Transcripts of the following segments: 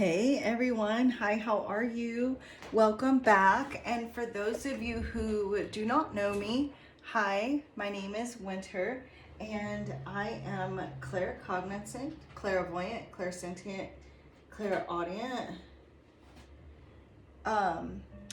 Hey everyone, hi, how are you? Welcome back. And for those of you who do not know me, hi, my name is Winter and I am claircognizant, clairvoyant, clairsentient, clairaudient. I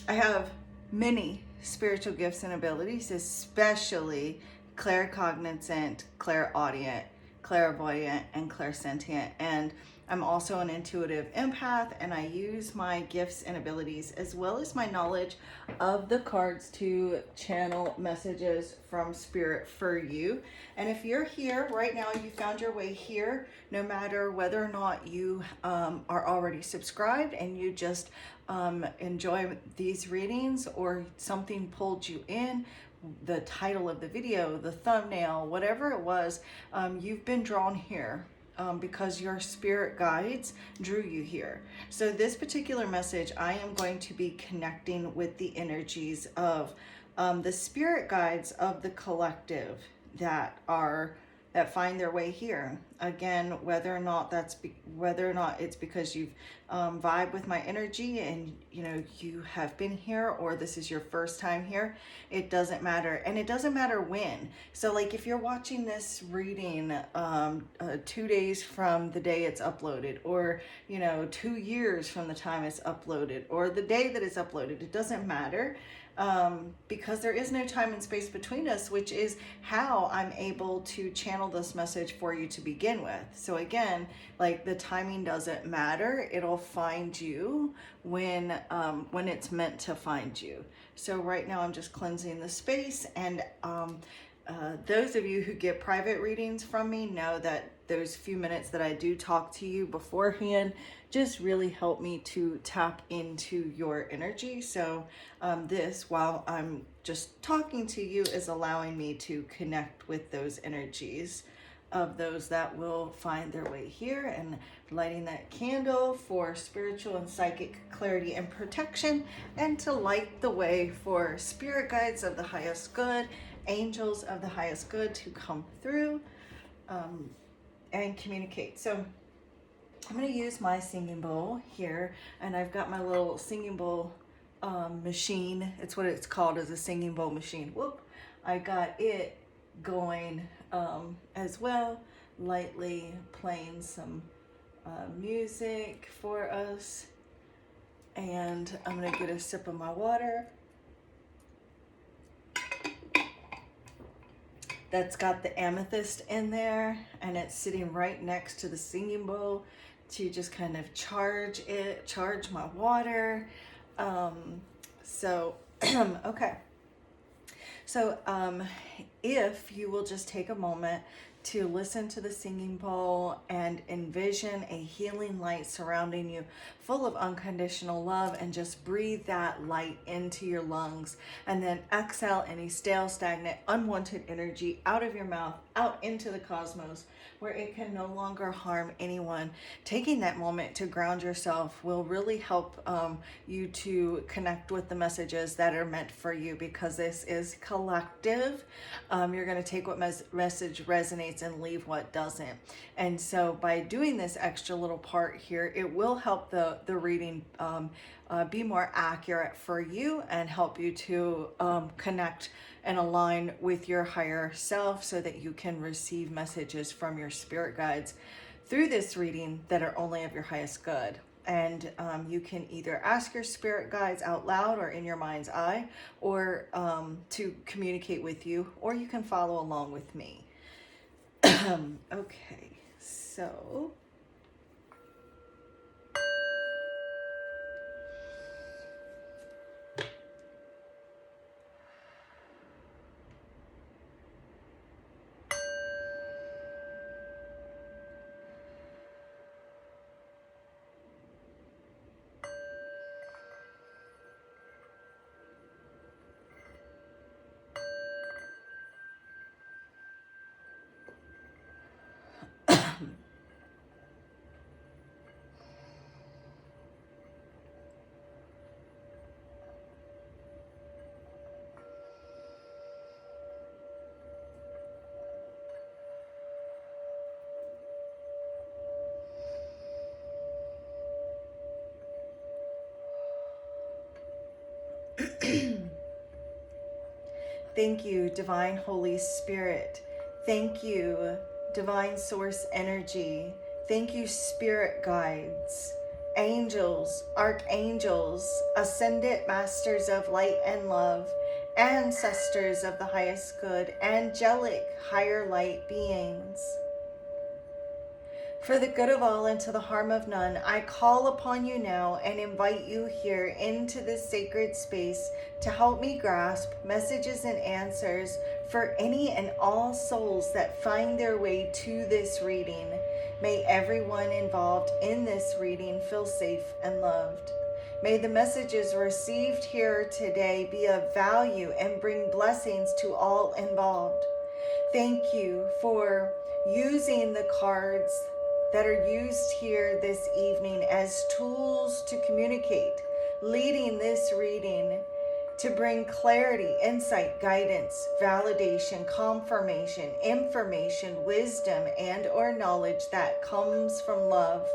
have many spiritual gifts and abilities, especially claircognizant, clairaudient, clairvoyant, and clairsentient. And I'm also an intuitive empath, and I use my gifts and abilities as well as my knowledge of the cards to channel messages from spirit for you. And if you're here right now, you found your way here, no matter whether or not you are already subscribed and you just enjoy these readings, or something pulled you in, the title of the video, the thumbnail, whatever it was, you've been drawn here because your spirit guides drew you here. So this particular message, I am going to be connecting with the energies of the spirit guides of the collective that find their way here. Again, whether or not it's because you've vibe with my energy and you have been here, or this is your first time here, it doesn't matter. And it doesn't matter when. So like if you're watching this reading 2 days from the day it's uploaded, or 2 years from the time it's uploaded, or the day that it's uploaded, it doesn't matter. Because there is no time and space between us, which is how I'm able to channel this message for you to begin with. So again, like, the timing doesn't matter. It'll find you when it's meant to find you. So right now I'm just cleansing the space, and those of you who get private readings from me know that those few minutes that I do talk to you beforehand just really help me to tap into your energy. So this, while I'm just talking to you, is allowing me to connect with those energies of those that will find their way here, and lighting that candle for spiritual and psychic clarity and protection, and to light the way for spirit guides of the highest good, angels of the highest good, to come through and communicate. So I'm going to use my singing bowl here, and I've got my little singing bowl machine. It's what it's called, as a singing bowl machine. Whoop! I got it going as well, lightly playing some music for us. And I'm going to get a sip of my water. That's got the amethyst in there, and it's sitting right next to the singing bowl to just kind of charge my water. Okay. So if you will just take a moment to listen to the singing bowl and envision a healing light surrounding you, full of unconditional love, and just breathe that light into your lungs, and then exhale any stale, stagnant, unwanted energy out of your mouth, out into the cosmos, where it can no longer harm anyone. Taking that moment to ground yourself will really help you to connect with the messages that are meant for you, because this is collective. You're going to take what message resonates and leave what doesn't. And so by doing this extra little part here, it will help the reading be more accurate for you, and help you to connect and align with your higher self, so that you can receive messages from your spirit guides through this reading that are only of your highest good. And you can either ask your spirit guides out loud or in your mind's eye, or to communicate with you, or you can follow along with me. Okay, so Thank you, Divine Holy Spirit. Thank you, Divine Source Energy. Thank you, Spirit Guides, angels, archangels, ascended masters of light and love, ancestors of the highest good, angelic higher light beings. For the good of all and to the harm of none, I call upon you now and invite you here into this sacred space to help me grasp messages and answers for any and all souls that find their way to this reading. May everyone involved in this reading feel safe and loved. May the messages received here today be of value and bring blessings to all involved. Thank you for using the cards that are used here this evening as tools to communicate, leading this reading to bring clarity, insight, guidance, validation, confirmation, information, wisdom, and or knowledge that comes from love.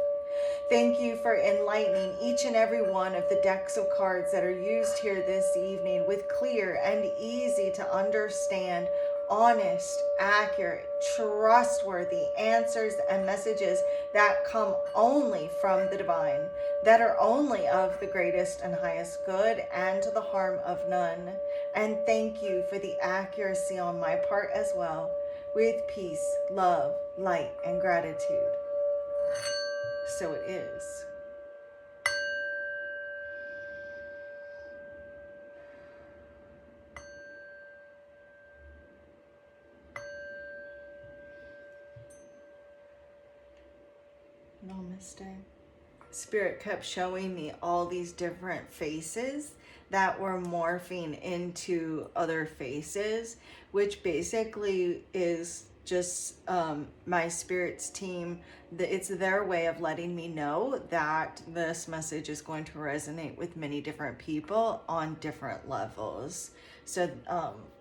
Thank you for enlightening each and every one of the decks of cards that are used here this evening with clear and easy to understand, honest, accurate, trustworthy answers and messages that come only from the divine, that are only of the greatest and highest good and to the harm of none. And thank you for the accuracy on my part as well, with peace, love, light, and gratitude. So it is. Namaste. Spirit kept showing me all these different faces that were morphing into other faces, which basically is just my spirit's team. It's their way of letting me know that this message is going to resonate with many different people on different levels. So,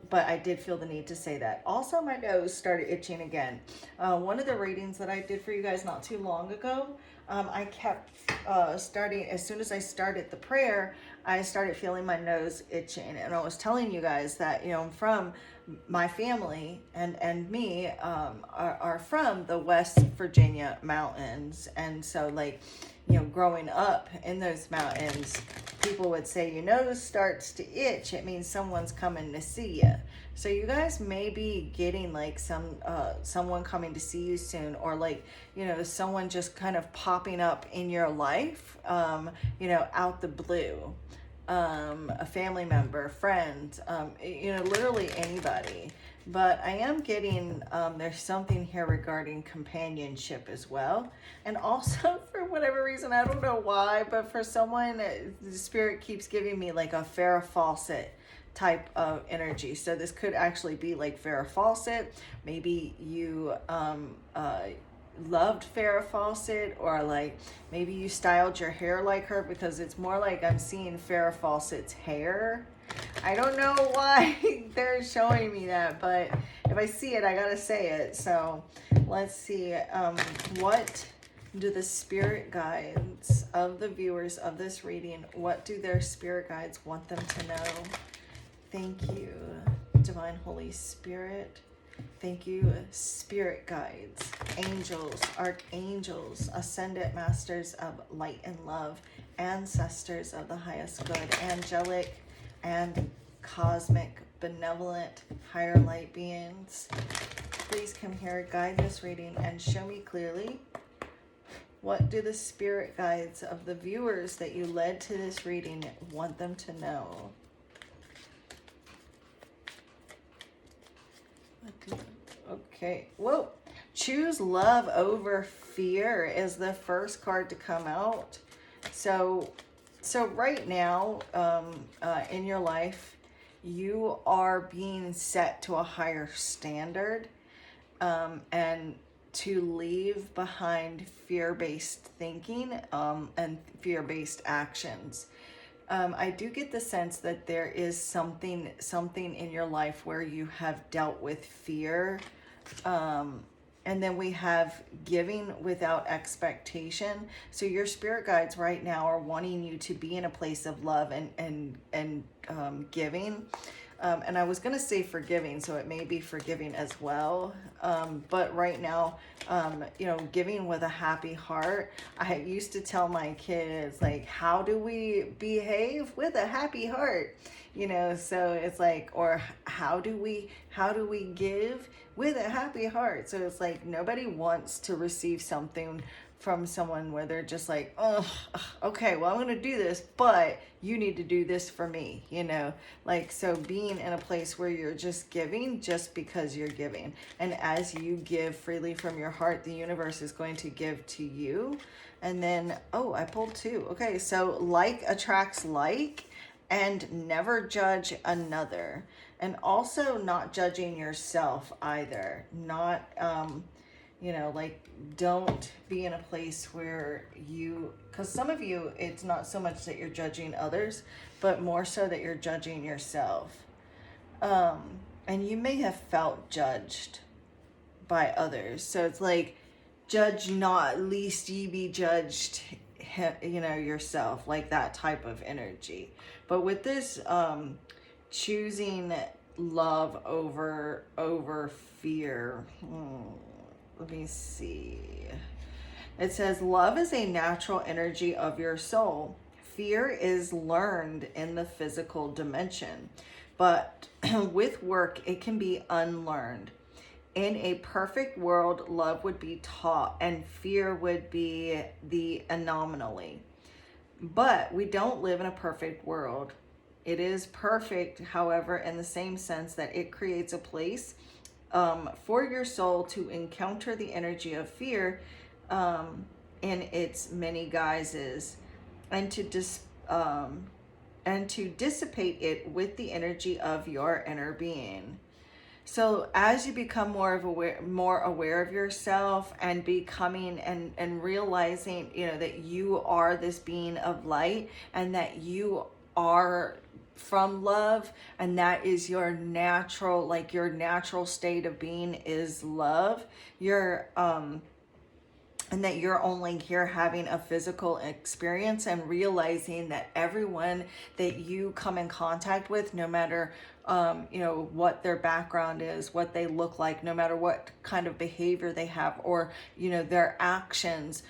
but I did feel the need to say that. Also, my nose started itching again. One of the readings that I did for you guys not too long ago, I kept starting, as soon as I started the prayer, I started feeling my nose itching. And I was telling you guys that, you know, from my family and me are from the West Virginia mountains. And so, like, you know, growing up in those mountains, people would say your nose starts to itch, it means someone's coming to see you. So you guys may be getting like someone coming to see you soon, or like, you know, someone just kind of popping up in your life, you know, out the blue. A family member, friend, you know, literally anybody. But I am getting, there's something here regarding companionship as well. And also, for whatever reason, I don't know why, but for someone, the spirit keeps giving me like a Farrah Fawcett type of energy. So this could actually be like Farrah Fawcett. Maybe you loved Farrah Fawcett, or like maybe you styled your hair like her, because it's more like I'm seeing Farrah Fawcett's hair. I don't know why they're showing me that, but if I see it, I gotta say it. So let's see, what do the spirit guides of the viewers of this reading, what do their spirit guides want them to know? Thank you, Divine Holy Spirit. Thank you, spirit guides, angels, archangels, ascended masters of light and love, ancestors of the highest good, angelic and cosmic, benevolent, higher light beings. Please come here, guide this reading, and show me clearly, what do the spirit guides of the viewers that you led to this reading want them to know? Okay, whoa. Choose love over fear is the first card to come out. So right now, in your life, you are being set to a higher standard, and to leave behind fear-based thinking, and fear-based actions. I do get the sense that there is something in your life where you have dealt with fear, And then we have giving without expectation. So your spirit guides right now are wanting you to be in a place of love and giving. And I was going to say forgiving, so it may be forgiving as well. But right now, giving with a happy heart. I used to tell my kids, like, how do we behave with a happy heart? So it's like, or how do we give with a happy heart? So it's like nobody wants to receive something from someone where they're just like, oh, okay, well, I'm going to do this, but you need to do this for me, like, so being in a place where you're just giving just because you're giving. And as you give freely from your heart, the universe is going to give to you. And then, oh, I pulled two. Okay, so like attracts like, and never judge another. And also not judging yourself either. Not, like, don't be in a place where because some of you, it's not so much that you're judging others, but more so that you're judging yourself. And you may have felt judged by others. So it's like, judge not, lest ye be judged, yourself, like that type of energy. But with this, choosing love over fear, let me see. It says, love is a natural energy of your soul. Fear is learned in the physical dimension, but with work, it can be unlearned. In a perfect world, love would be taught and fear would be the anomaly. But we don't live in a perfect world. It is perfect, however, in the same sense that it creates a place for your soul to encounter the energy of fear in its many guises, and to dissipate it with the energy of your inner being. So as you become more aware of yourself and becoming and realizing, that you are this being of light and that you are from love, and that is your natural state of being is love. And that you're only here having a physical experience, and realizing that everyone that you come in contact with, no matter what their background is, what they look like, no matter what kind of behavior they have, or their actions,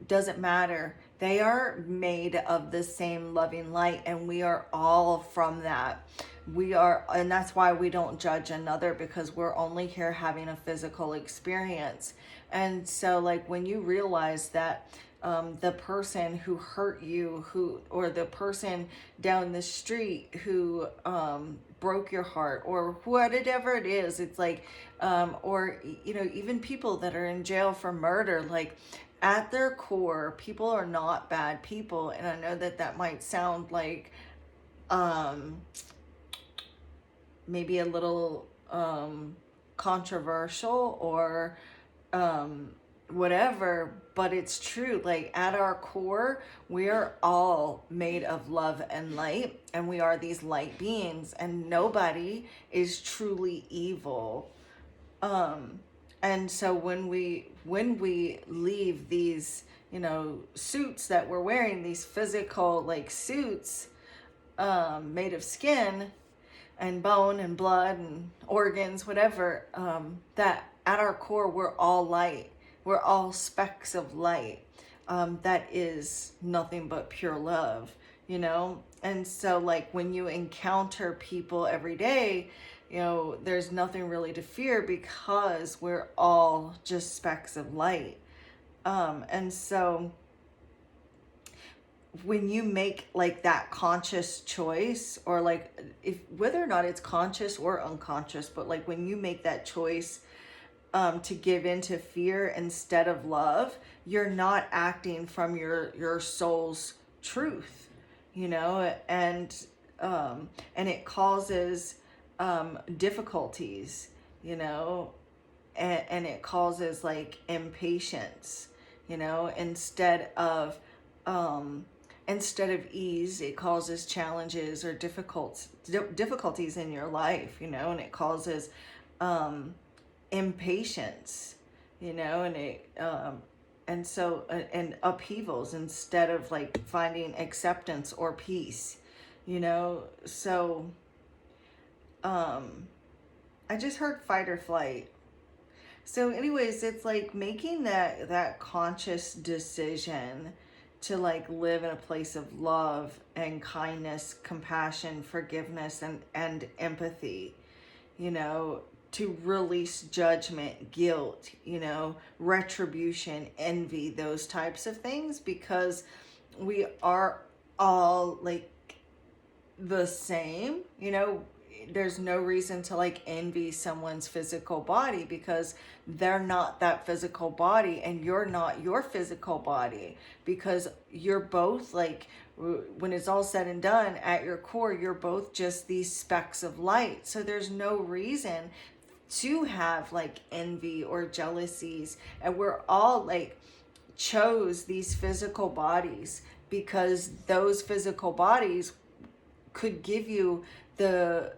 doesn't matter. They are made of the same loving light, and we are all from that. And that's why we don't judge another, because we're only here having a physical experience. And so, like, when you realize that the person who hurt you, or the person down the street who broke your heart, or whatever it is, it's like, or even people that are in jail for murder, like, at their core, people are not bad people. And I know that might sound like maybe a little controversial, or whatever, but it's true. Like, at our core, we are all made of love and light, and we are these light beings, and nobody is truly evil. And so when we leave these, suits that we're wearing, these physical, like, suits made of skin and bone and blood and organs, whatever, that at our core, we're all light. We're all specks of light. That is nothing but pure love, And so, like, when you encounter people every day, there's nothing really to fear, because we're all just specks of light. And so when you make, like, that conscious choice, or, like, if whether or not it's conscious or unconscious, but, like, when you make that choice to give into fear instead of love, you're not acting from your soul's truth, and it causes difficulties, and it causes, like, impatience, instead of ease, it causes challenges or difficulties in your life, and it causes impatience, you know, and upheavals instead of like finding acceptance or peace, you know. So I just heard fight or flight. So anyways, it's like making that conscious decision to like live in a place of love and kindness, compassion, forgiveness, and empathy, you know, to release judgment, guilt, you know, retribution, envy, those types of things, because we are all like the same, you know. There's no reason to like envy someone's physical body, because they're not that physical body and you're not your physical body, because you're both like, when it's all said and done, at your core you're both just these specks of light. So there's no reason to have like envy or jealousies, and we're all like chose these physical bodies because those physical bodies could give you the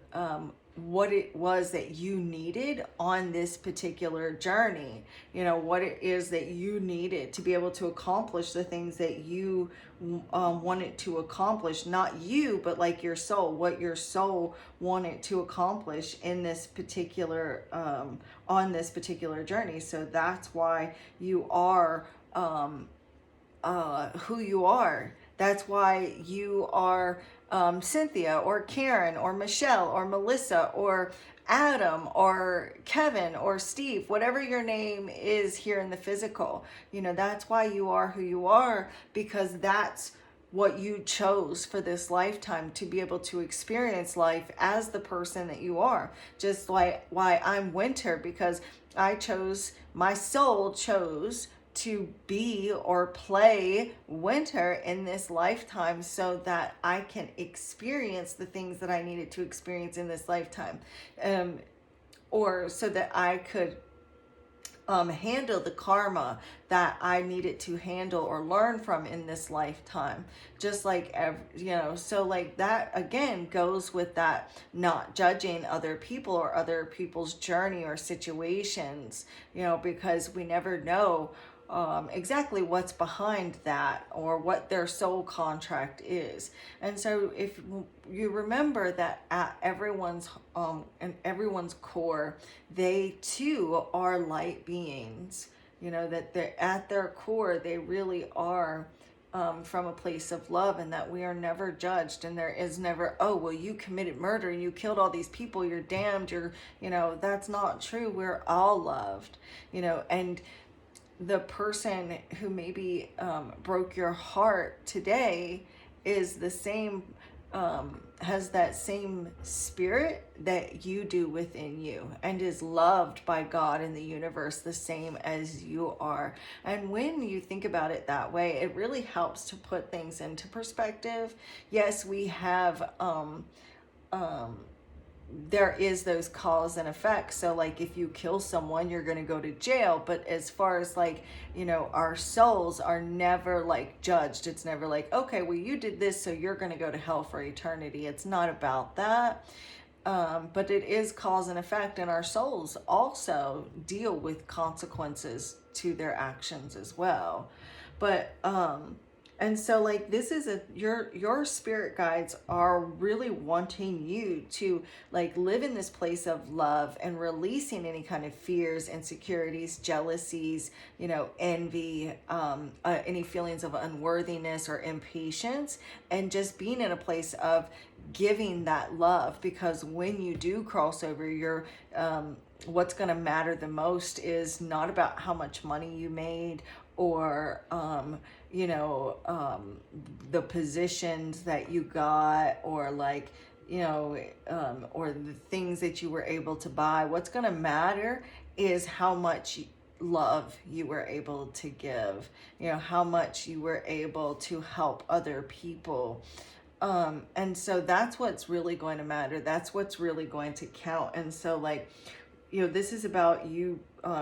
what it was that you needed on this particular journey, you know, what it is that you needed to be able to accomplish the things that you wanted to accomplish. Not you, but like your soul, what your soul wanted to accomplish in this particular on this particular journey. So that's why you are who you are. That's why you are Cynthia or Karen or Michelle or Melissa or Adam or Kevin or Steve, whatever your name is here in the physical. You know, that's why you are who you are, because that's what you chose for this lifetime, to be able to experience life as the person that you are. Just like why I'm Winter, because my soul chose to be or play Winter in this lifetime, so that I can experience the things that I needed to experience in this lifetime, or so that I could handle the karma that I needed to handle or learn from in this lifetime. Just like, you know, so like that again goes with that not judging other people or other people's journey or situations, you know, because we never know exactly what's behind that or what their soul contract is. And so if you remember that at everyone's and everyone's core, they too are light beings, you know, that they're at their core, they really are from a place of love, and that we are never judged, and there is never, oh well, you committed murder, you killed all these people, you're damned, you're, you know, that's not true. We're all loved, you know. And the person who maybe broke your heart today is the same, has that same spirit that you do within you, and is loved by God and the universe the same as you are. And when you think about it that way, it really helps to put things into perspective. Yes, we have there is those cause and effects. So like if you kill someone, you're going to go to jail. But as far as like, you know, our souls are never like judged. It's never like, okay, well, you did this, so you're going to go to hell for eternity. It's not about that. But it is cause and effect, and our souls also deal with consequences to their actions as well. But and so like this is your spirit guides are really wanting you to like live in this place of love and releasing any kind of fears, insecurities, jealousies, you know, envy, any feelings of unworthiness or impatience, and just being in a place of giving that love. Because when you do cross over, you're what's going to matter the most is not about how much money you made, or you know, the positions that you got, or like, you know, or the things that you were able to buy. What's going to matter is how much love you were able to give, you know, how much you were able to help other people. And so that's what's really going to matter. That's what's really going to count. And so like, you know, this is about you,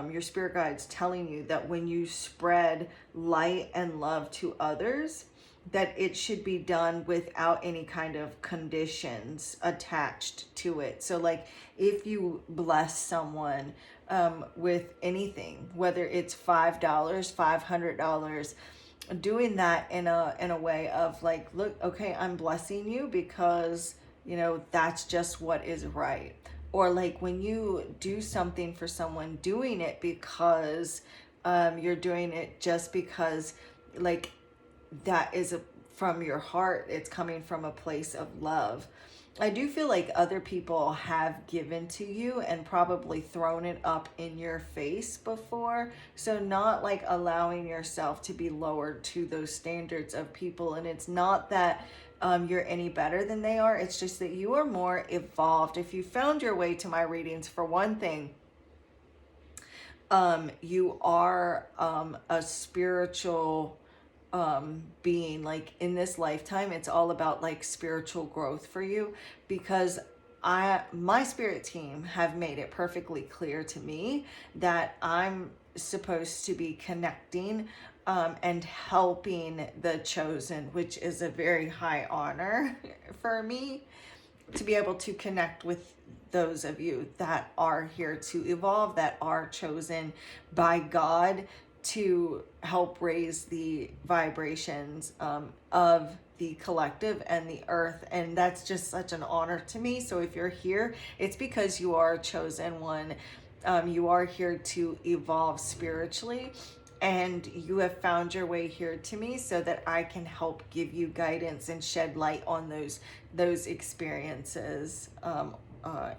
your spirit guides telling you that when you spread light and love to others, that it should be done without any kind of conditions attached to it. So like if you bless someone with anything, whether it's $5, $500, doing that in a way of like, look, okay, I'm blessing you because, you know, that's just what is right. Or like when you do something for someone, doing it because you're doing it just because like that is from your heart, it's coming from a place of love. I do feel like other people have given to you and probably thrown it up in your face before. So not like allowing yourself to be lowered to those standards of people. And it's not that you're any better than they are. It's just that you are more evolved. If you found your way to my readings, for one thing, you are a spiritual being. Like in this lifetime, it's all about like spiritual growth for you, because my spirit team have made it perfectly clear to me that I'm supposed to be connecting and helping the chosen, which is a very high honor for me, to be able to connect with those of you that are here to evolve, that are chosen by God to help raise the vibrations of the collective and the earth. And that's just such an honor to me. So if you're here, it's because you are a chosen one. You are here to evolve spiritually, and you have found your way here to me so that I can help give you guidance and shed light on those experiences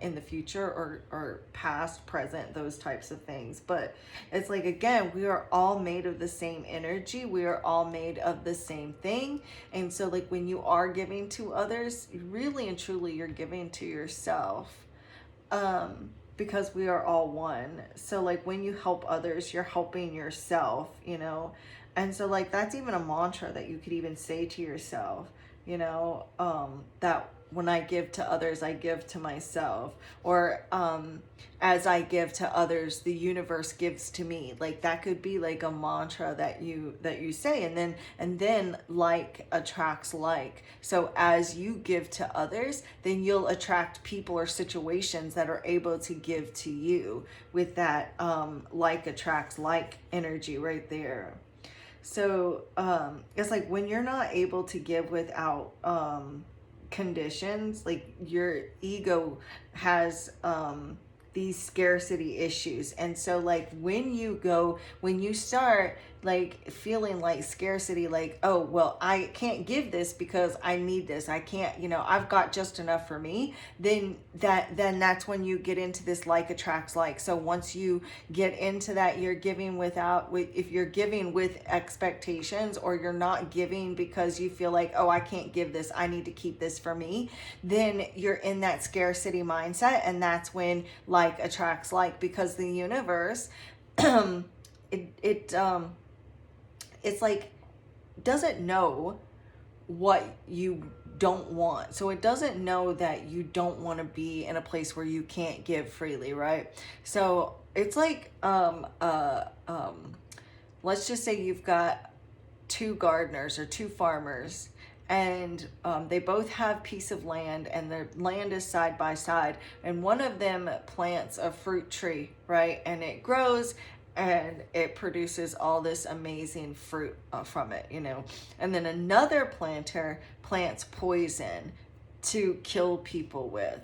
in the future, or past, present, those types of things. But it's like, again, we are all made of the same energy. We are all made of the same thing. And so like when you are giving to others, really and truly you're giving to yourself. Because we are all one. So like when you help others, you're helping yourself, you know. And so like that's even a mantra that you could even say to yourself, you know, that when I give to others, I give to myself. Or as I give to others, the universe gives to me. Like that could be like a mantra that you say, and then like attracts like. So as you give to others, then you'll attract people or situations that are able to give to you with that like attracts like energy right there. So it's like when you're not able to give without conditions, like your ego has these scarcity issues. And so like when you start like feeling like scarcity, like, oh well, I can't give this because I need this, I can't, you know, I've got just enough for me, then that's when you get into this like attracts like. So once you get into that, you're giving if you're giving with expectations, or you're not giving because you feel like, oh, I can't give this, I need to keep this for me, then you're in that scarcity mindset. And that's when like attracts like, because the universe it's like doesn't know what you don't want. So it doesn't know that you don't want to be in a place where you can't give freely, right? So it's like let's just say you've got two gardeners or two farmers, and they both have piece of land, and their land is side by side, and one of them plants a fruit tree, right? And it grows and it produces all this amazing fruit from it, you know. And then another planter plants poison to kill people with.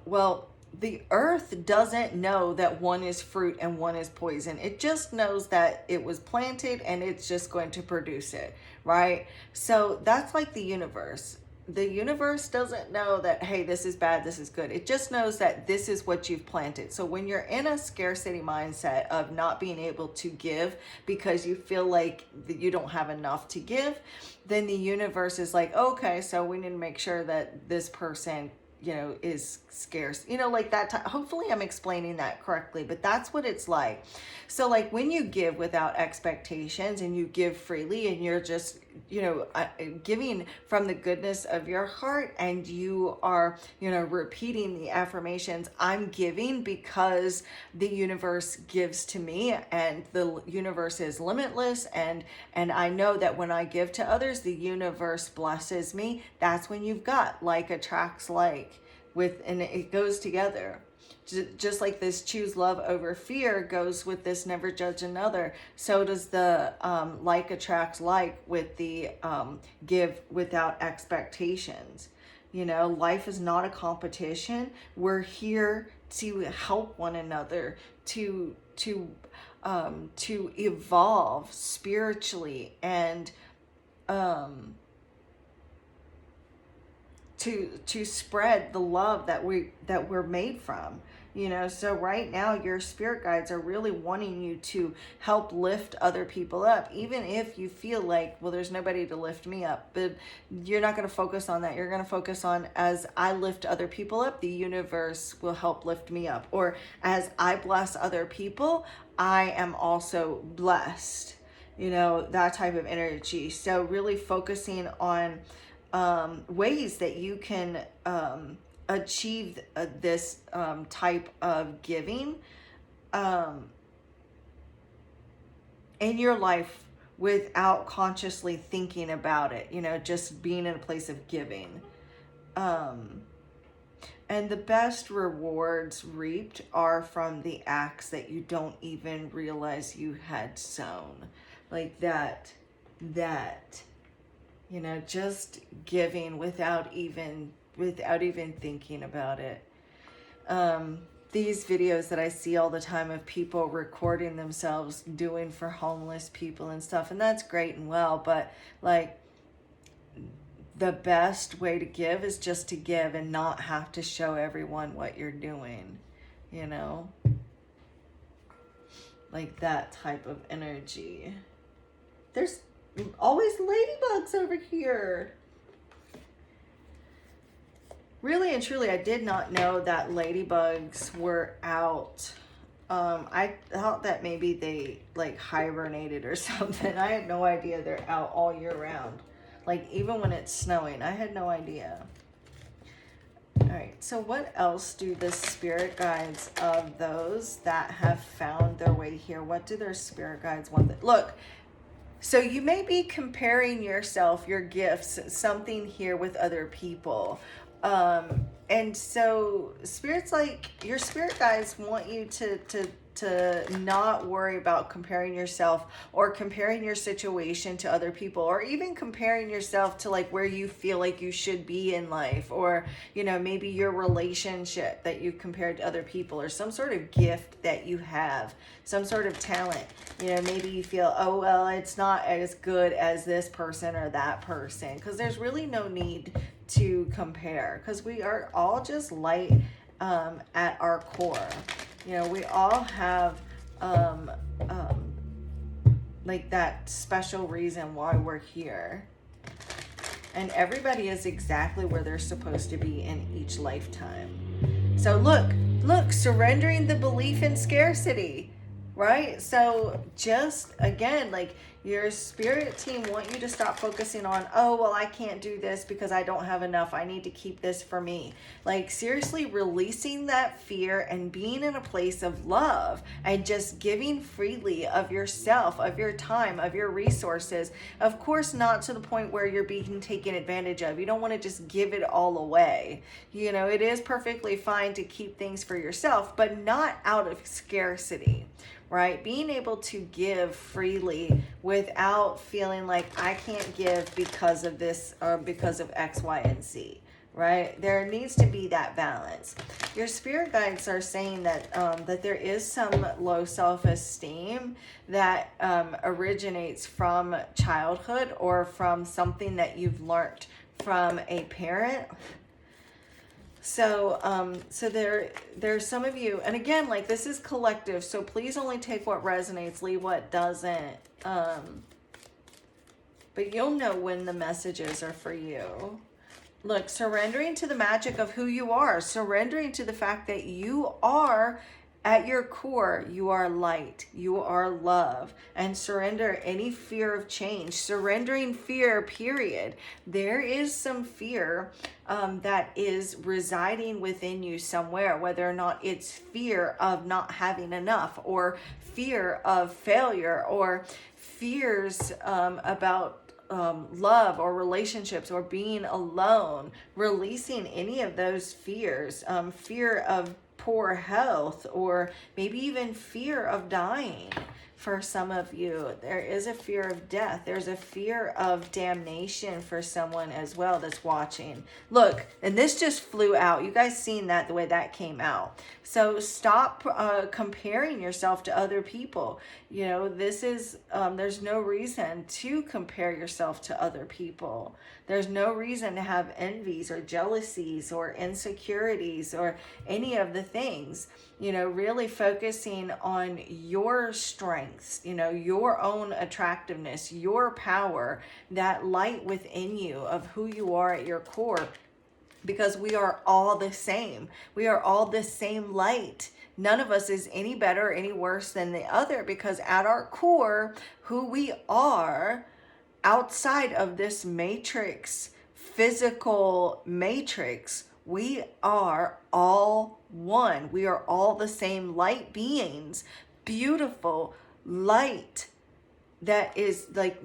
Well, the earth doesn't know that one is fruit and one is poison. It just knows that it was planted and it's just going to produce it, right? So that's like the universe. The universe doesn't know that, hey, this is bad, this is good. It just knows that this is what you've planted. So when you're in a scarcity mindset of not being able to give because you feel like you don't have enough to give, then the universe is like, okay, so we need to make sure that this person you know, is scarce, you know, like that. Hopefully I'm explaining that correctly, but that's what it's like. So like when you give without expectations and you give freely and you're just, you know, giving from the goodness of your heart, and you are, you know, repeating the affirmations, I'm giving because the universe gives to me, and the universe is limitless, and I know that when I give to others, the universe blesses me. That's when you've got like attracts like, with, and it goes together. Just like this choose love over fear goes with this never judge another, so does the like attracts like with the give without expectations. You know, life is not a competition. We're here to help one another, to evolve spiritually, and to spread the love that we're made from. You know, so right now your spirit guides are really wanting you to help lift other people up, even if you feel like, well, there's nobody to lift me up. But you're not going to focus on that. You're going to focus on, as I lift other people up, the universe will help lift me up. Or as I bless other people, I am also blessed. You know, that type of energy. So really focusing on ways that you can achieve this type of giving in your life without consciously thinking about it, you know, just being in a place of giving. And the best rewards reaped are from the acts that you don't even realize you had sown. Like that, you know, just giving without even thinking about it. These videos that I see all the time of people recording themselves doing for homeless people and stuff, and that's great and well, but like the best way to give is just to give and not have to show everyone what you're doing, you know? Like that type of energy. There's always ladybugs over here. Really and truly, I did not know that ladybugs were out. I thought that maybe they like hibernated or something. I had no idea they're out all year round. Like even when it's snowing, I had no idea. All right, so what else do the spirit guides of those that have found their way here, what do their spirit guides want? Look, so you may be comparing yourself, your gifts, something here with other people. And so spirits, like your spirit guides want you to not worry about comparing yourself or comparing your situation to other people, or even comparing yourself to like where you feel like you should be in life, or, you know, maybe your relationship that you compared to other people, or some sort of gift that you have, some sort of talent. You know, maybe you feel, oh, well, it's not as good as this person or that person, because there's really no need to compare, because we are all just light at our core. You know, we all have like that special reason why we're here, and everybody is exactly where they're supposed to be in each lifetime. So look, surrendering the belief in scarcity, right? So just again, like your spirit team want you to stop focusing on, oh, well, I can't do this because I don't have enough. I need to keep this for me. Like seriously releasing that fear and being in a place of love and just giving freely of yourself, of your time, of your resources. Of course, not to the point where you're being taken advantage of. You don't want to just give it all away. You know, it is perfectly fine to keep things for yourself, but not out of scarcity. Right? Being able to give freely without feeling like I can't give because of this or because of X, Y, and Z. Right? There needs to be that balance. Your spirit guides are saying that that there is some low self-esteem that originates from childhood or from something that you've learned from a parent. So, so there's some of you, and again, like this is collective, so please only take what resonates, leave what doesn't. But you'll know when the messages are for you. Look, surrendering to the magic of who you are, surrendering to the fact that you are, at your core, you are light, you are love, and surrender any fear of change, surrendering fear, period. There is some fear that is residing within you somewhere, whether or not it's fear of not having enough, or fear of failure, or fears about love or relationships or being alone, releasing any of those fears, fear of poor health, or maybe even fear of dying. For some of you, there is a fear of death. There's a fear of damnation for someone as well that's watching. Look, and this just flew out. You guys seen that, the way that came out. So stop comparing yourself to other people. You know, this is, there's no reason to compare yourself to other people. There's no reason to have envies or jealousies or insecurities or any of the things. You know, really focusing on your strengths, you know, your own attractiveness, your power, that light within you of who you are at your core, because we are all the same. We are all the same light. None of us is any better or any worse than the other, because at our core, who we are outside of this matrix, physical matrix, we are all one. We are all the same light beings, beautiful light that is like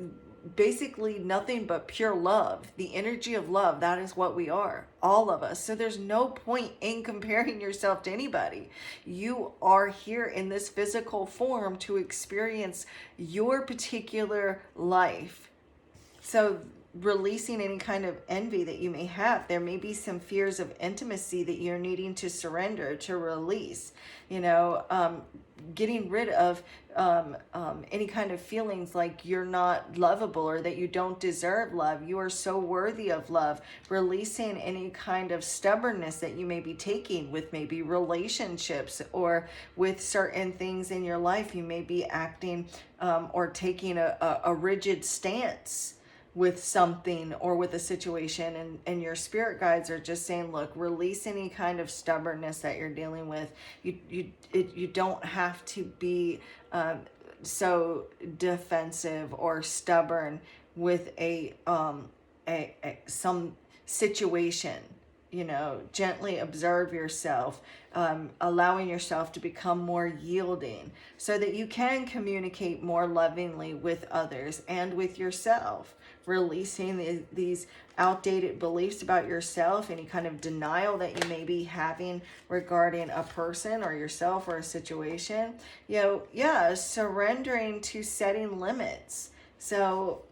basically nothing but pure love, the energy of love. That is what we are, all of us. So there's no point in comparing yourself to anybody. You are here in this physical form to experience your particular life. So releasing any kind of envy that you may have. There may be some fears of intimacy that you're needing to surrender, to release, you know, getting rid of any kind of feelings like you're not lovable or that you don't deserve love. You are so worthy of love. Releasing any kind of stubbornness that you may be taking with maybe relationships or with certain things in your life. You may be acting or taking a rigid stance with something or with a situation, and your spirit guides are just saying, look, release any kind of stubbornness that you're dealing with. You don't have to be so defensive or stubborn with some situation. You know, gently observe yourself, allowing yourself to become more yielding so that you can communicate more lovingly with others and with yourself. Releasing these outdated beliefs about yourself, any kind of denial that you may be having regarding a person or yourself or a situation. You know, yeah, surrendering to setting limits. So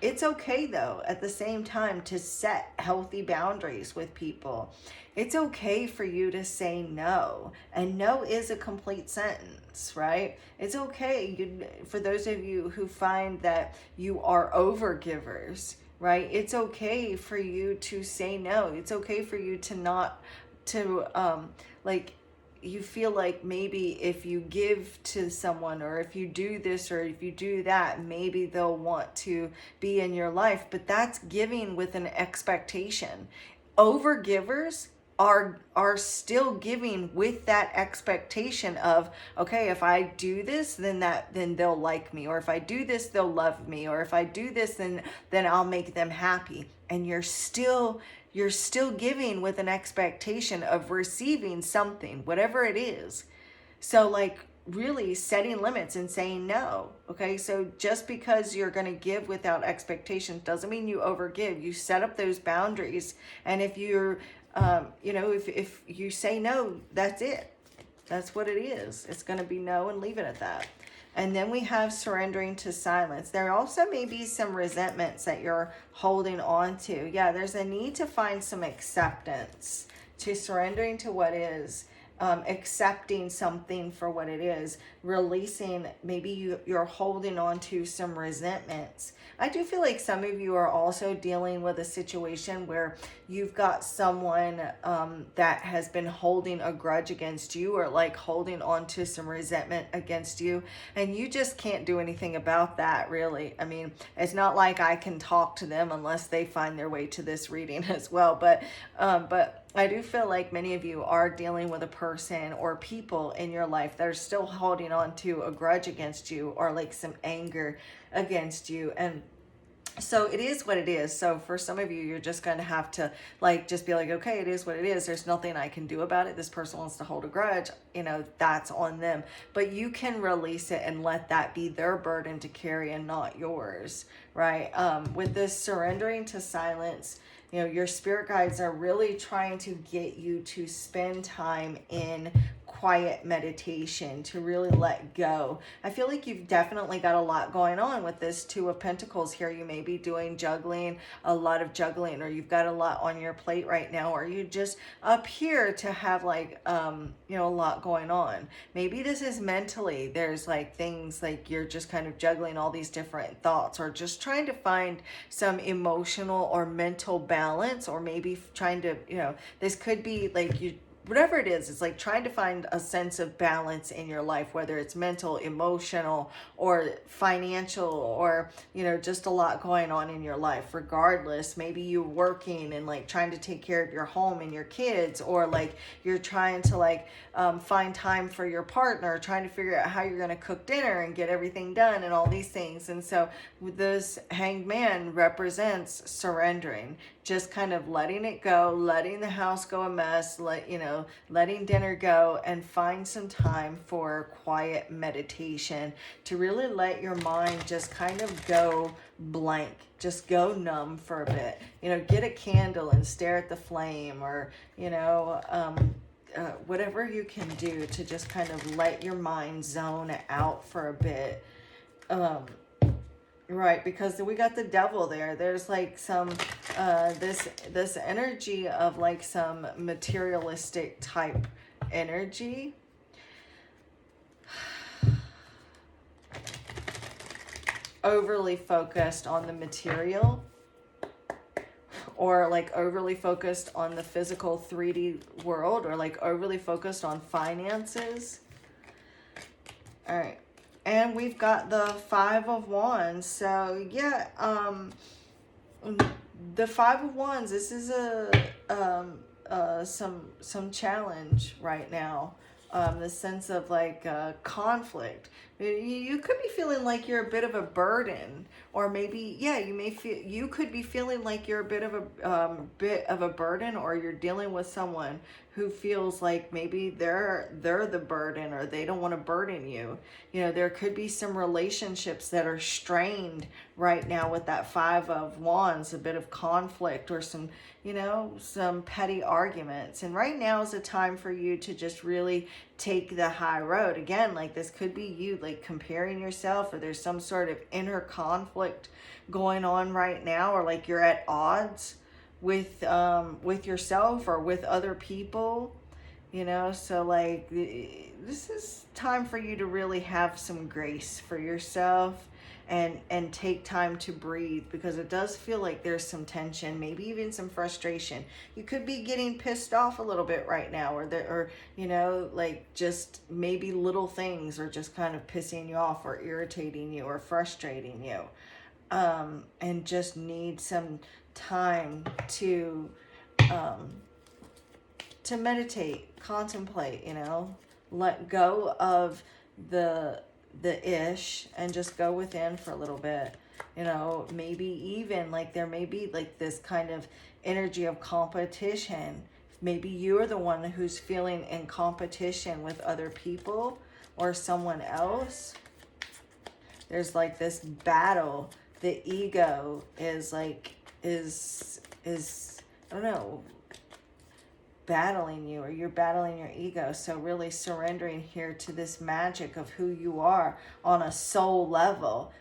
it's okay though, at the same time, to set healthy boundaries with people. It's okay for you to say no, and no is a complete sentence, right? It's okay for those of you who find that you are overgivers, right? It's okay for you to say no. It's okay for you to not, to like, you feel like maybe if you give to someone, or if you do this, or if you do that, maybe they'll want to be in your life. But that's giving with an expectation. Overgivers are still giving with that expectation of, okay, if I do this, then they'll like me, or if I do this, they'll love me, or if I do this, then I'll make them happy. And you're still giving with an expectation of receiving something, whatever it is. So like really setting limits and saying no. Okay, so just because you're going to give without expectations doesn't mean you overgive. You set up those boundaries, and if you're if you say no, that's it. That's what it is. It's going to be no, and leave it at that. And then we have surrendering to silence. There also may be some resentments that you're holding on to. Yeah, there's a need to find some acceptance, to surrendering to what is. accepting something for what it is, releasing, maybe you're holding on to some resentments. I do feel like some of you are also dealing with a situation where you've got someone that has been holding a grudge against you, or like holding on to some resentment against you, and you just can't do anything about that, really. I mean, it's not like I can talk to them unless they find their way to this reading as well, but I do feel like many of you are dealing with a person or people in your life that are still holding on to a grudge against you, or like some anger against you. And so it is what it is. So for some of you, you're just going to have to like just be like, okay, it is what it is. There's nothing I can do about it. This person wants to hold a grudge, that's on them. But you can release it and let that be their burden to carry and not yours, right? With this surrendering to silence, your spirit guides are really trying to get you to spend time in quiet meditation, to really let go. I feel like you've definitely got a lot going on with this Two of Pentacles here. You may be doing a lot of juggling, or you've got a lot on your plate right now, or you just appear to have like, a lot going on. Maybe this is mentally, there's like things like you're just kind of juggling all these different thoughts, or just trying to find some emotional or mental balance, or maybe trying to, this could be like whatever it is, it's like trying to find a sense of balance in your life, whether it's mental, emotional, or financial, or, just a lot going on in your life. Regardless, maybe you're working and like trying to take care of your home and your kids, or like you're trying to like find time for your partner, trying to figure out how you're going to cook dinner and get everything done and all these things. And so this Hanged Man represents surrendering, just kind of letting it go, letting the house go a mess, letting dinner go, and find some time for quiet meditation to really let your mind just kind of go blank, just go numb for a bit. Get a candle and stare at the flame, or whatever you can do to just kind of let your mind zone out for a bit. Right, because we got the Devil there. There's like some this energy of like some materialistic type energy. Overly focused on the material, or like overly focused on the physical 3D world, or like overly focused on finances. All right. And we've got the Five of Wands. So yeah, the Five of Wands, this is some challenge right now. The sense of like conflict. You could be feeling like you're a bit of a burden, or maybe you could be feeling like you're a bit of a burden, or you're dealing with someone who feels like maybe they're the burden, or they don't want to burden you. There could be some relationships that are strained right now with that Five of Wands, a bit of conflict, or some petty arguments. And right now is a time for you to just really take the high road. Again, like this could be you like comparing yourself, or there's some sort of inner conflict going on right now, or like you're at odds with yourself or with other people, so like this is time for you to really have some grace for yourself, and take time to breathe, because it does feel like there's some tension, maybe even some frustration. You could be getting pissed off a little bit right now, or like just maybe little things are just kind of pissing you off, or irritating you, or frustrating you, and just need some time to meditate, contemplate, let go of the ish, and just go within for a little bit. Maybe even like there may be like this kind of energy of competition. Maybe you're the one who's feeling in competition with other people or someone else. There's like this battle. The ego is like is I don't know, battling you, or you're battling your ego. So really surrendering here to this magic of who you are on a soul level,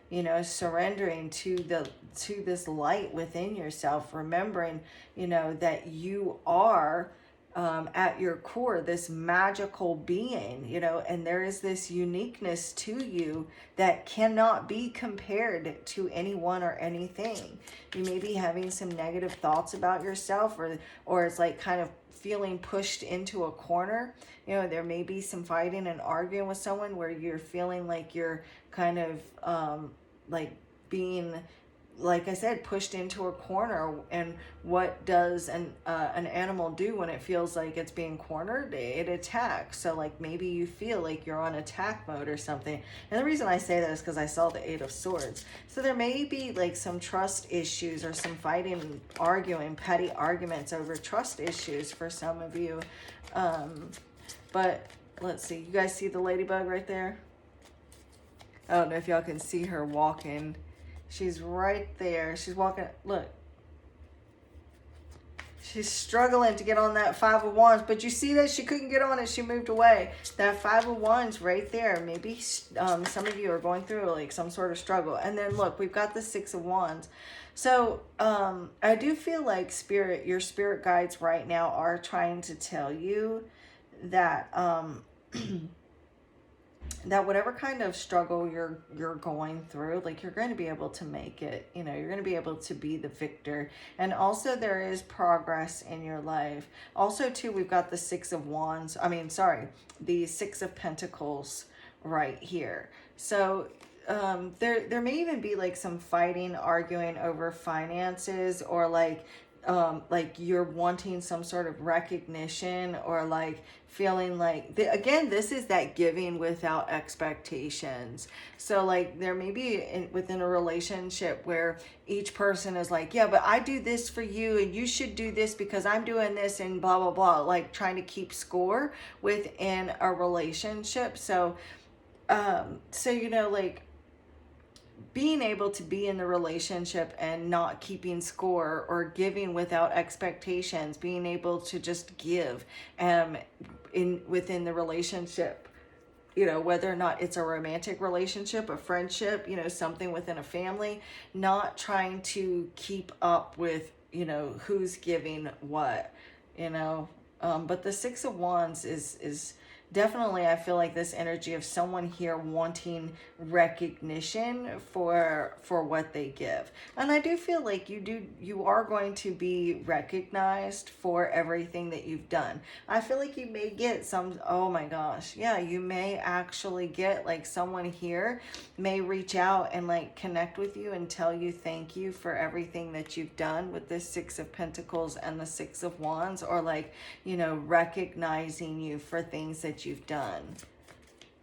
surrendering to this light within yourself, remembering, that you are at your core, this magical being, you know, and there is this uniqueness to you that cannot be compared to anyone or anything. You may be having some negative thoughts about yourself, or it's like kind of feeling pushed into a corner. You know, there may be some fighting and arguing with someone where you're feeling like you're kind of like being, like I said, pushed into a corner. And what does an animal do when it feels like it's being cornered? It attacks. So like maybe you feel like you're on attack mode or something. And the reason I say that is because I saw the Eight of Swords. So there may be like some trust issues or some fighting, arguing, petty arguments over trust issues for some of you. But let's see, you guys see the ladybug right there? I don't know if y'all can see her walking. She's right there. She's walking. Look. She's struggling to get on that Five of Wands. But you see that she couldn't get on it. She moved away. That Five of Wands right there. Maybe some of you are going through like some sort of struggle. And then look, we've got the Six of Wands. So I do feel like your spirit guides right now are trying to tell you that that whatever kind of struggle you're going through, like you're going to be able to make it. You know, you're going to be able to be the victor. And also there is progress in your life. Also too, we've got the Six of Wands. The Six of Pentacles right here. So there may even be like some fighting, arguing over finances, or like you're wanting some sort of recognition, or like feeling like, again, this is that giving without expectations. So like there may be within a relationship where each person is like, yeah, but I do this for you and you should do this because I'm doing this, and blah, blah, blah, like trying to keep score within a relationship. So, you know, like, being able to be in the relationship and not keeping score or giving without expectations, being able to just give within the relationship, you know, whether or not it's a romantic relationship, a friendship, you know, something within a family, not trying to keep up with, you know, who's giving what, you know. But the Six of Wands is definitely, I feel like this energy of someone here wanting recognition for what they give. And I do feel like you are going to be recognized for everything that you've done. I feel like you may get some, oh my gosh, yeah, you may actually get like someone here may reach out and like connect with you and tell you thank you for everything that you've done with the Six of Pentacles and the Six of Wands, or like, you know, recognizing you for things that you've done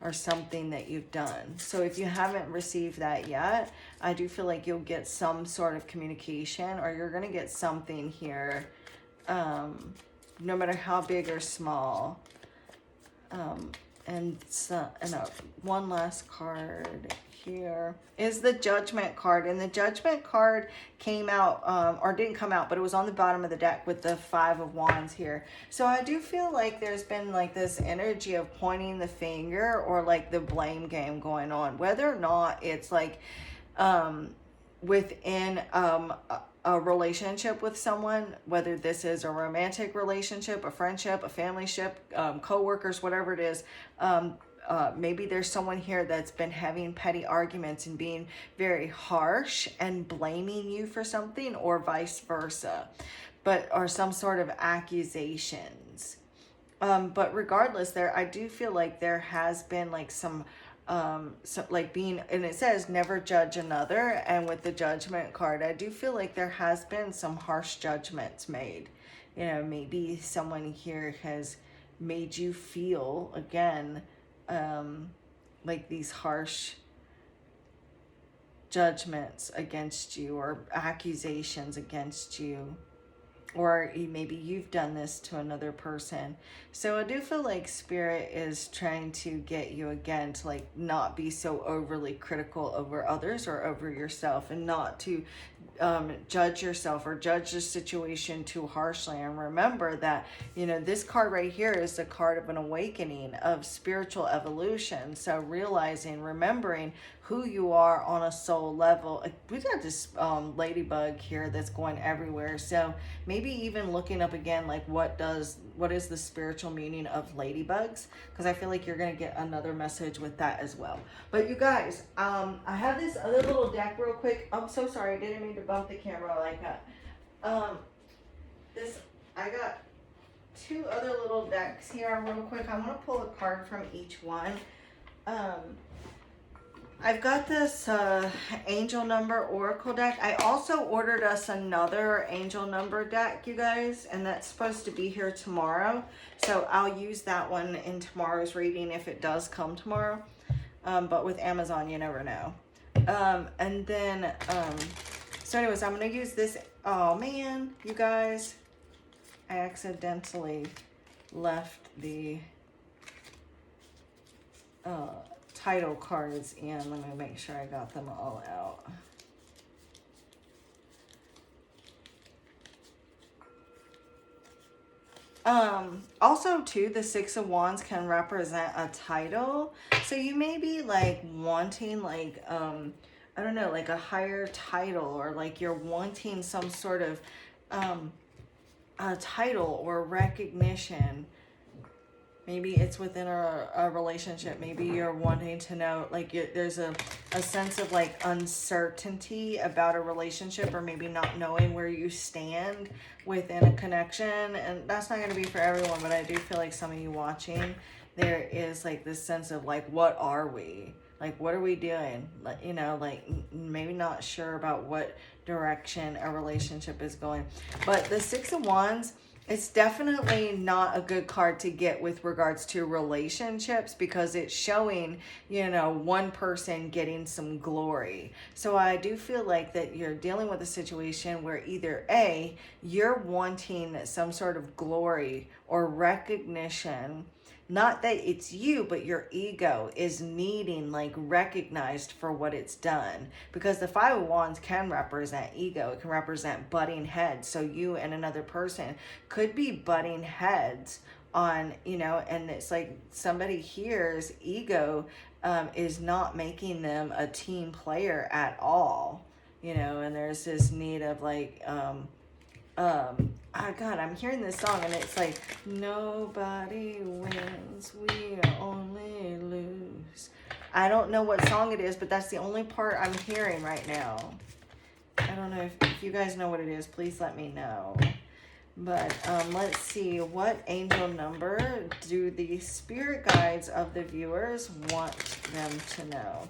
or something that you've done. So if you haven't received that yet, I do feel like you'll get some sort of communication, or you're going to get something here, no matter how big or small. And one last card here is the Judgment card. And the Judgment card came out, or didn't come out, but it was on the bottom of the deck with the Five of Wands here. So I do feel like there's been like this energy of pointing the finger, or like the blame game going on, whether or not it's like within a relationship with someone, whether this is a romantic relationship, a friendship, a family ship, co-workers, whatever it is. Maybe there's someone here that's been having petty arguments and being very harsh and blaming you for something, or vice versa, or some sort of accusations. But regardless, I do feel like there has been like some like being, and it says never judge another, and with the Judgment card, I do feel like there has been some harsh judgments made. You know, maybe someone here has made you feel, again, like these harsh judgments against you, or accusations against you, or maybe you've done this to another person. So I do feel like Spirit is trying to get you again to like not be so overly critical over others or over yourself, and not to judge yourself or judge the situation too harshly. And remember that, you know, this card right here is the card of an awakening, of spiritual evolution. So remembering who you are on a soul level. We got this ladybug here that's going everywhere. So maybe even looking up again, like what is the spiritual meaning of ladybugs? Because I feel like you're gonna get another message with that as well. But you guys, I have this other little deck real quick. I'm so sorry, I didn't mean to bump the camera like that. I got two other little decks here real quick. I'm gonna pull a card from each one. I've got this angel number oracle deck. I also ordered us another angel number deck, you guys, and that's supposed to be here tomorrow. So I'll use that one in tomorrow's reading if it does come tomorrow. But with Amazon, you never know. And then, so anyways, I'm going to use this. Oh man, you guys, I accidentally left the title cards in. Let me make sure I got them all out. Also too, the Six of Wands can represent a title. So you may be like wanting like, I don't know, like a higher title, or like you're wanting some sort of, a title or recognition. Maybe it's within a relationship. Maybe you're wanting to know, like there's a sense of like uncertainty about a relationship, or maybe not knowing where you stand within a connection. And that's not going to be for everyone, but I do feel like some of you watching, there is like this sense of like, what are we? Like, what are we doing? Like, you know, like maybe not sure about what direction a relationship is going. But the Six of Wands, it's definitely not a good card to get with regards to relationships, because it's showing, you know, one person getting some glory. So I do feel like that you're dealing with a situation where either A, you're wanting some sort of glory or recognition. Not that it's you, but your ego is needing like recognized for what it's done. Because the Five of Wands can represent ego. It can represent butting heads. So you and another person could be butting heads on, you know, and it's like somebody here's ego is not making them a team player at all. You know, and there's this need of like, oh God, I'm hearing this song and it's like, nobody wins, we only lose. I don't know what song it is, but that's the only part I'm hearing right now. I don't know if you guys know what it is, please let me know. But let's see, what angel number do the spirit guides of the viewers want them to know?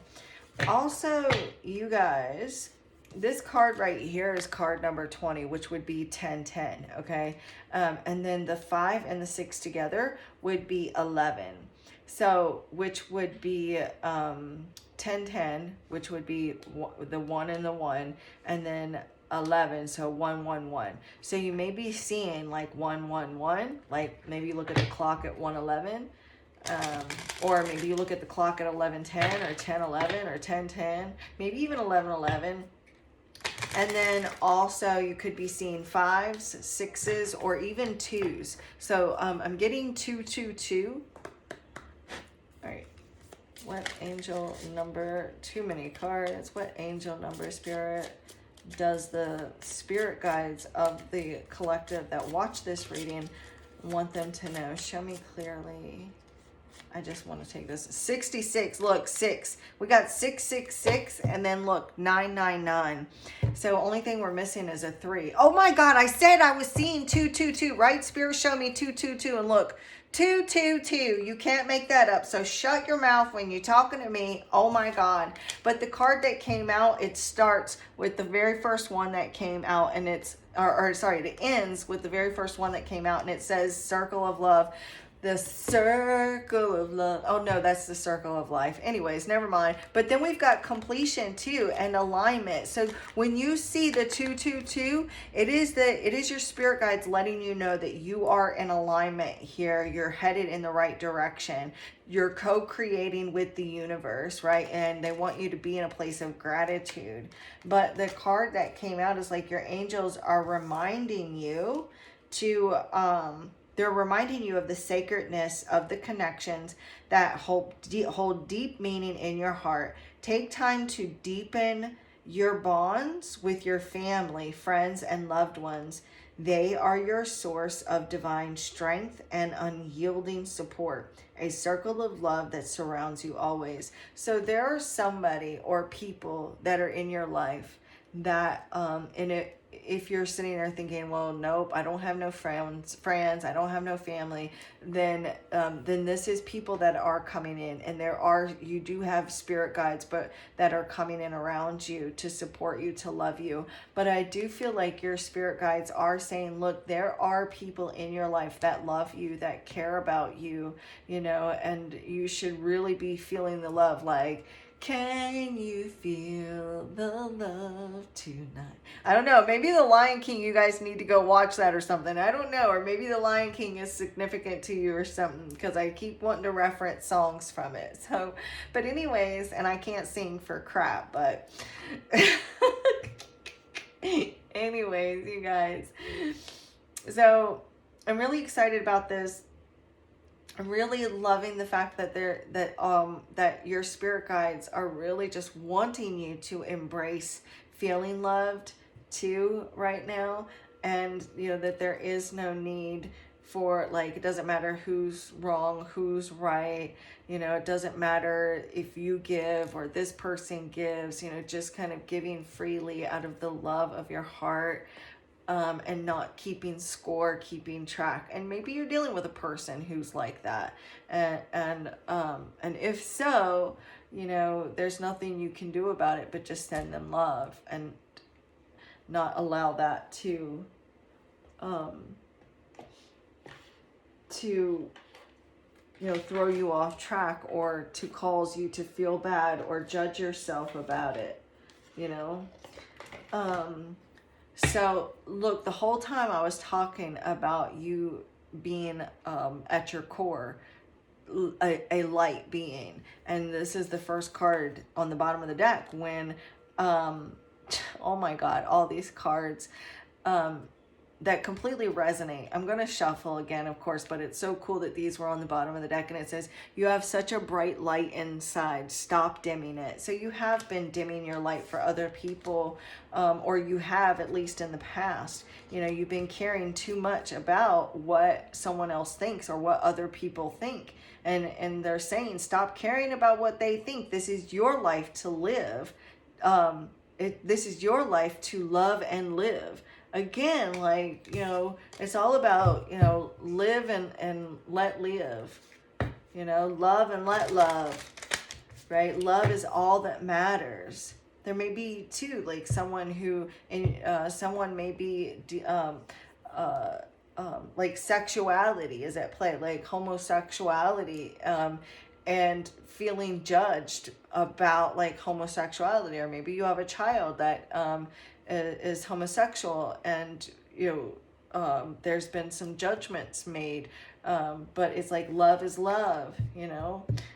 Also, you guys, this card right here is card number 20, which would be 1010, okay? And then the 5 and the 6 together would be 11. So, which would be 1010, which would be the 1 and the 1, and then 11, so 111. So you may be seeing like 111, like maybe you look at the clock at 111. Or maybe you look at the clock at 11:10 or 10:11 or 10:10, maybe even 11:11. And then also you could be seeing 5s, 6s, or even 2s. So I'm getting 222. All right. What angel number? Too many cards. What angel number, Spirit, does the spirit guides of the collective that watch this reading want them to know? Show me clearly. I just want to take this. 66. Look, 6. We got 666, and then look, 999. So only thing we're missing is a 3. Oh my God, I said I was seeing 222, right? Spirit, show me 222, and look, 222. You can't make that up. So shut your mouth when you're talking to me. Oh my God. But the card that came out, it starts with the very first one that came out, and it's, or sorry, it ends with the very first one that came out, and it says Circle of Love. The circle of love. Oh no, that's the circle of life. Anyways, never mind. But then we've got completion too, and alignment. So when you see the 222, it is your spirit guides letting you know that you are in alignment here. You're headed in the right direction. You're co-creating with the universe, right? And they want you to be in a place of gratitude. But the card that came out is like your angels are reminding you to they're reminding you of the sacredness of the connections that hold deep meaning in your heart, Take time to deepen your bonds with your family, friends, and loved ones. They are your source of divine strength and unyielding support, a circle of love that surrounds you always. So there are somebody or people that are in your life that, if you're sitting there thinking, well, nope, I don't have no friends, I don't have no family, then this is people that are coming in, and you do have spirit guides, but that are coming in around you to support you, to love you. But I do feel like your spirit guides are saying, look, there are people in your life that love you, that care about you, and you should really be feeling the love. Like, can you feel the love tonight? I don't know. Maybe The Lion King, you guys need to go watch that or something. I don't know. Or maybe The Lion King is significant to you or something, because I keep wanting to reference songs from it. So, but anyways, and I can't sing for crap, but anyways, you guys. So I'm really excited about this. I'm really loving the fact that that your spirit guides are really just wanting you to embrace feeling loved too right now, and that there is no need for, like, it doesn't matter who's wrong, who's right, it doesn't matter if you give or this person gives, just kind of giving freely out of the love of your heart. And not keeping score, keeping track. And maybe you're dealing with a person who's like that. And if so, there's nothing you can do about it but just send them love and not allow that to throw you off track, or to cause you to feel bad or judge yourself about it, So, look, the whole time I was talking about you being at your core a light being, and this is the first card on the bottom of the deck when, oh my God, all these cards that completely resonate. I'm going to shuffle again, of course, but it's so cool that these were on the bottom of the deck, and it says, you have such a bright light inside, stop dimming it. So you have been dimming your light for other people, or you have, at least in the past. You've been caring too much about what someone else thinks or what other people think, and they're saying, stop caring about what they think. This is your life to live. This is your life to love and live. Again, like, it's all about, live and let live, love and let love, right? Love is all that matters. There may be too, like, someone may be, like, sexuality is at play, like homosexuality, and feeling judged about, like, homosexuality. Or maybe you have a child that, is homosexual, and there's been some judgments made, but it's like, love is love,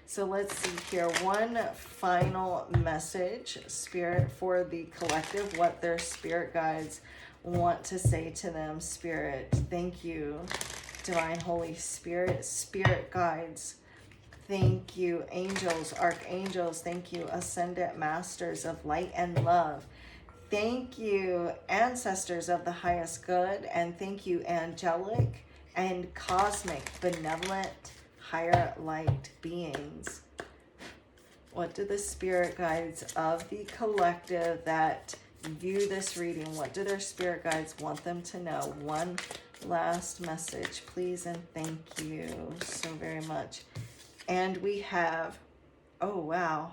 So let's see here, one final message, Spirit, for the collective, what their spirit guides want to say to them. Spirit, thank you. Divine Holy Spirit, spirit guides, thank you. Angels, archangels, thank you. Ascendant masters of light and love, thank you. Ancestors of the highest good, and thank you, angelic and cosmic, benevolent, higher light beings. What do the spirit guides of the collective that view this reading, what do their spirit guides want them to know? One last message, please, and thank you so very much. And we have, oh wow,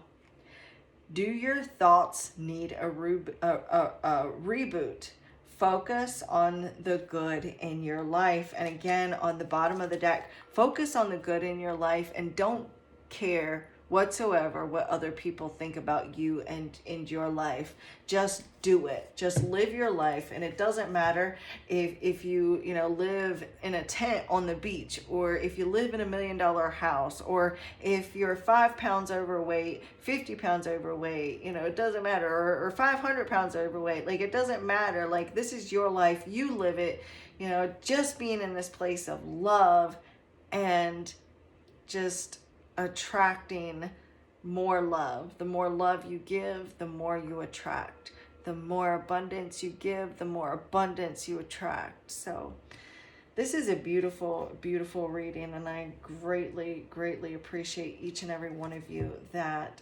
do your thoughts need a reboot? Focus on the good in your life. And again, on the bottom of the deck, focus on the good in your life, and don't care whatsoever what other people think about you and in your life. Just do it. Just live your life. And it doesn't matter if you live in a tent on the beach, or if you live in $1 million house, or if you're 5 pounds overweight, 50 pounds overweight, it doesn't matter, or 500 pounds overweight. Like, it doesn't matter. Like, this is your life, you live it. Just being in this place of love and just attracting more love. The more love you give, the more you attract. The more abundance you give, the more abundance you attract. So this is a beautiful, beautiful reading, and I greatly, greatly appreciate each and every one of you that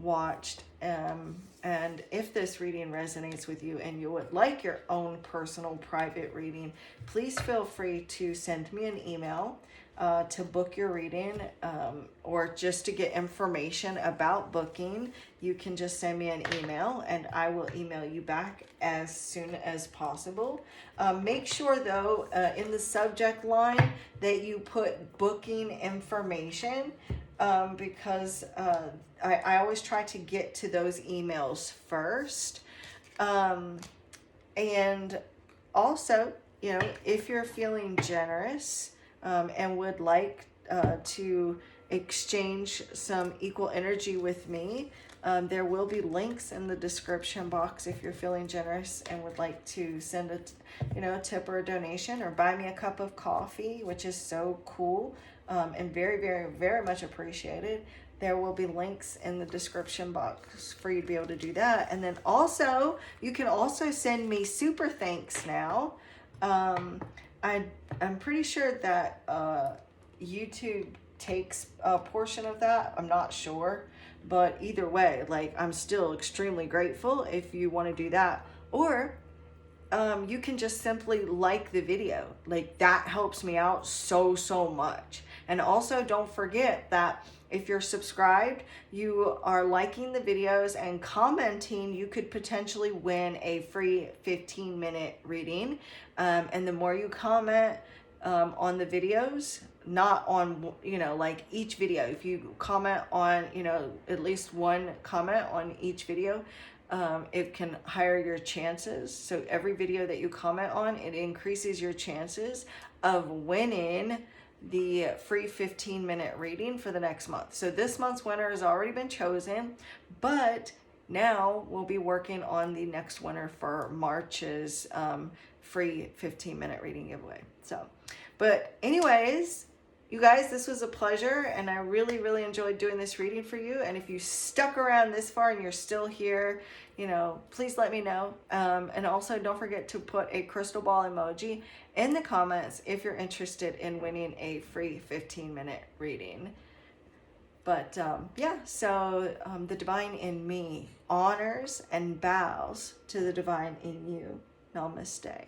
watched. And if this reading resonates with you and you would like your own personal private reading, please feel free to send me an email to book your reading, or just to get information about booking. You can just send me an email and I will email you back as soon as possible. Make sure though, in the subject line that you put booking information, because I always try to get to those emails first. And also, you know, if you're feeling generous, and would like to exchange some equal energy with me, there will be links in the description box if you're feeling generous and would like to send a tip or a donation, or buy me a cup of coffee, which is so cool, and very, very, very much appreciated. There will be links in the description box for you to be able to do that. And then also, you can also send me super thanks now. I'm pretty sure that YouTube takes a portion of that. I'm not sure, but either way, like, I'm still extremely grateful if you want to do that. Or you can just simply like the video. Like, that helps me out so much. And also, don't forget that if you're subscribed, you are liking the videos and commenting, you could potentially win a free 15-minute reading. And the more you comment on the videos, not on, like each video, if you comment on, at least one comment on each video, it can higher your chances. So every video that you comment on, it increases your chances of winning the free 15-minute reading for the next month. So this month's winner has already been chosen, but now we'll be working on the next winner for March's free 15-minute reading giveaway. So, but anyways, you guys, this was a pleasure, and I really, really enjoyed doing this reading for you. And if you stuck around this far and you're still here, please let me know. And also, don't forget to put a crystal ball emoji in the comments if you're interested in winning a free 15-minute reading. But yeah, so the divine in me honors and bows to the divine in you. Namaste.